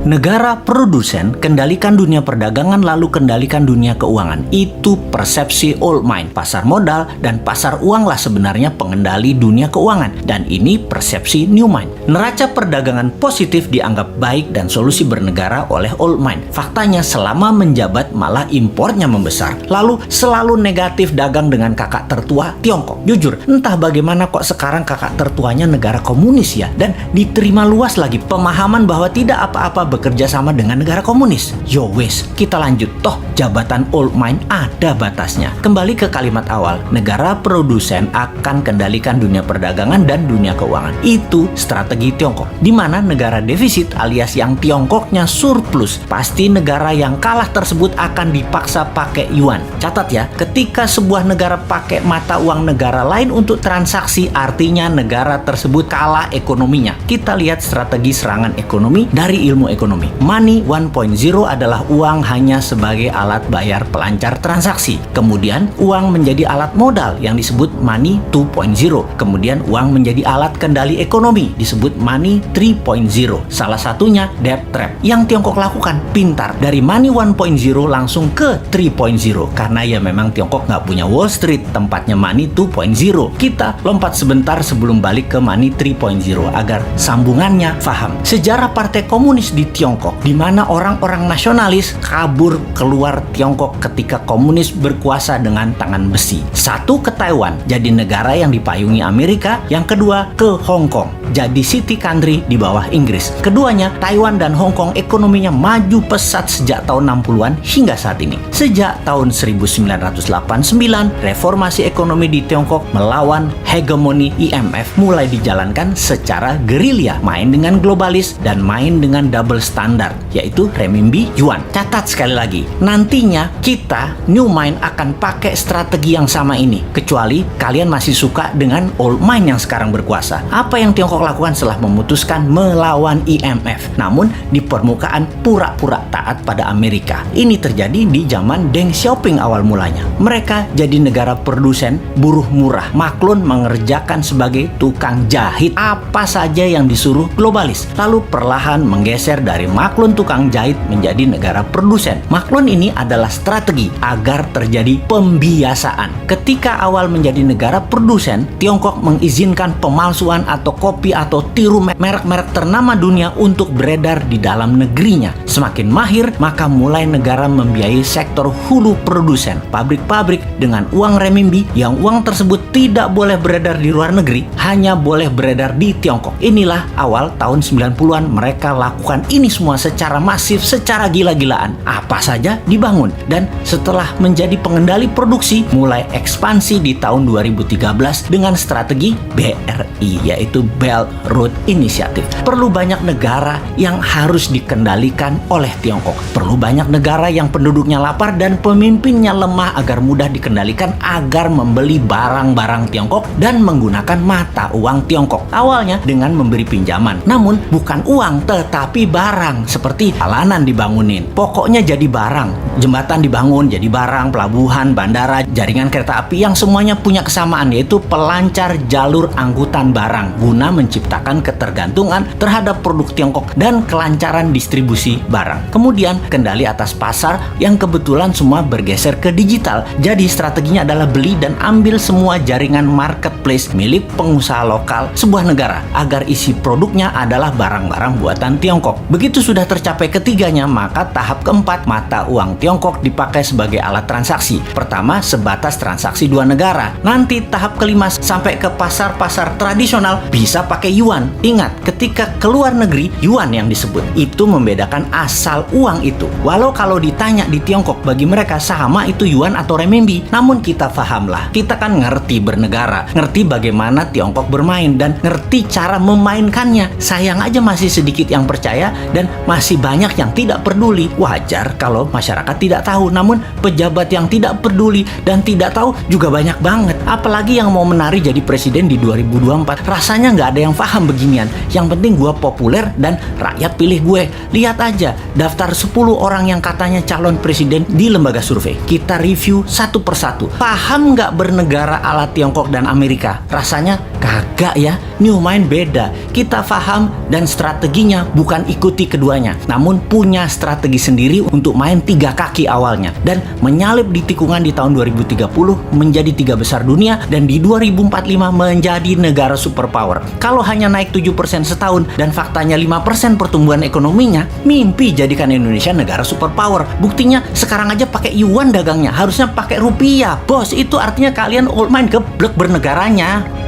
Negara produsen kendalikan dunia perdagangan lalu kendalikan dunia keuangan. Itu persepsi old mind. Pasar modal dan pasar uang lah sebenarnya pengendali dunia keuangan. Dan ini persepsi new mind. Neraca perdagangan positif dianggap baik dan solusi bernegara oleh old mind. Faktanya selama menjabat malah impornya membesar. Lalu selalu negatif dagang dengan kakak tertua Tiongkok. Jujur, entah bagaimana kok sekarang kakak tertuanya negara komunis ya. Dan diterima luas lagi pemahaman bahwa tidak apa-apa bekerja sama dengan negara komunis. Yo wes, kita lanjut. Toh jabatan old mind ada batasnya. Kembali ke kalimat awal, negara produsen akan kendalikan dunia perdagangan dan dunia keuangan. Itu strategi Tiongkok. Di mana negara defisit alias yang Tiongkoknya surplus, pasti negara yang kalah tersebut akan dipaksa pakai yuan. Catat ya, ketika sebuah negara pakai mata uang negara lain untuk transaksi, artinya negara tersebut kalah ekonominya. Kita lihat strategi serangan ekonomi dari ilmu ekonomi. Money 1.0 adalah uang hanya sebagai alat bayar pelancar transaksi. Kemudian uang menjadi alat modal yang disebut money 2.0. Kemudian uang menjadi alat kendali ekonomi disebut money 3.0. Salah satunya debt trap. Yang Tiongkok lakukan pintar. Dari money 1.0 langsung ke 3.0. Karena ya memang Tiongkok nggak punya Wall Street, tempatnya money 2.0. Kita lompat sebentar sebelum balik ke money 3.0 agar sambungannya paham. Sejarah Partai Komunis di Tiongkok, di mana orang-orang nasionalis kabur keluar Tiongkok ketika komunis berkuasa dengan tangan besi. Satu ke Taiwan, jadi negara yang dipayungi Amerika. Yang kedua ke Hong Kong, jadi city country di bawah Inggris. Keduanya, Taiwan dan Hong Kong ekonominya maju pesat sejak tahun 60-an hingga saat ini. Sejak tahun 1989, reformasi ekonomi di Tiongkok melawan hegemoni IMF mulai dijalankan secara gerilya, main dengan globalis dan main dengan double standar, yaitu renminbi yuan. Catat sekali lagi, nantinya kita new mind akan pakai strategi yang sama ini, kecuali kalian masih suka dengan old mind yang sekarang berkuasa. Apa yang Tiongkok lakukan setelah memutuskan melawan IMF, namun di permukaan pura-pura taat pada Amerika? Ini terjadi di zaman Deng Xiaoping awal mulanya. Mereka jadi negara produsen buruh murah. Maklun mengerjakan sebagai tukang jahit apa saja yang disuruh globalis. Lalu perlahan menggeser dari maklun tukang jahit menjadi negara produsen. Maklun ini adalah strategi agar terjadi pembiasaan. Ketika awal menjadi negara produsen, Tiongkok mengizinkan pemalsuan atau kopi atau tiru merek-merek ternama dunia untuk beredar di dalam negerinya. Semakin mahir, maka mulai negara membiayai sektor hulu produsen, pabrik-pabrik dengan uang renminbi yang uang tersebut tidak boleh beredar di luar negeri, hanya boleh beredar di Tiongkok. Inilah awal tahun 90-an mereka lakukan ini semua secara masif, secara gila-gilaan. Apa saja dibangun. Dan setelah menjadi pengendali produksi, mulai ekspansi di tahun 2013 dengan strategi BRI, yaitu Belt Road Initiative. Perlu banyak negara yang harus dikendalikan oleh Tiongkok. Perlu banyak negara yang penduduknya lapar dan pemimpinnya lemah agar mudah dikendalikan agar membeli barang-barang Tiongkok dan menggunakan mata uang Tiongkok. Awalnya dengan memberi pinjaman, namun bukan uang tetapi barang, seperti jalanan dibangunin. Pokoknya jadi barang. Jembatan dibangun jadi barang, pelabuhan, bandara, jaringan kereta api yang semuanya punya kesamaan, yaitu pelancar jalur angkutan barang guna menciptakan ketergantungan terhadap produk Tiongkok dan kelancaran distribusi barang. Kemudian kendali atas pasar yang kebetulan semua bergeser ke digital. Jadi strateginya adalah beli dan ambil semua jaringan marketplace milik pengusaha lokal sebuah negara agar isi produknya adalah barang-barang buatan Tiongkok. Begitu sudah tercapai ketiganya, maka tahap keempat, mata uang Tiongkok dipakai sebagai alat transaksi. Pertama, sebatas transaksi dua negara. Nanti tahap kelima sampai ke pasar-pasar tradisional bisa pakai yuan. Ingat, ketika keluar negeri, yuan yang disebut. Itu membedakan asal uang itu. Walau kalau ditanya di Tiongkok, bagi mereka sama itu yuan atau renminbi. Namun kita pahamlah, kita kan ngerti bernegara, ngerti bagaimana Tiongkok bermain dan ngerti cara memainkannya. Sayang aja masih sedikit yang percaya dan masih banyak yang tidak peduli. Wajar kalau masyarakat tidak tahu, namun pejabat yang tidak peduli dan tidak tahu juga banyak banget. Apalagi yang mau menari jadi presiden di 2024. Rasanya nggak ada yang paham beginian. Yang penting gue populer dan rakyat pilih gue. Lihat aja daftar 10 orang yang katanya calon presiden di lembaga survei. Kita review satu persatu. Paham nggak bernegara ala Tiongkok dan Amerika? Rasanya kagak ya. New mind beda. Kita paham dan strateginya bukan ikut mengikuti keduanya, namun punya strategi sendiri untuk main 3 kaki awalnya dan menyalip di tikungan di tahun 2030 menjadi 3 besar dunia dan di 2045 menjadi negara superpower. Kalau hanya naik 7% setahun dan faktanya 5% pertumbuhan ekonominya, mimpi jadikan Indonesia negara superpower. Buktinya sekarang aja pakai yuan dagangnya, harusnya pakai rupiah. Bos, itu artinya kalian old mind geblek bernegaranya.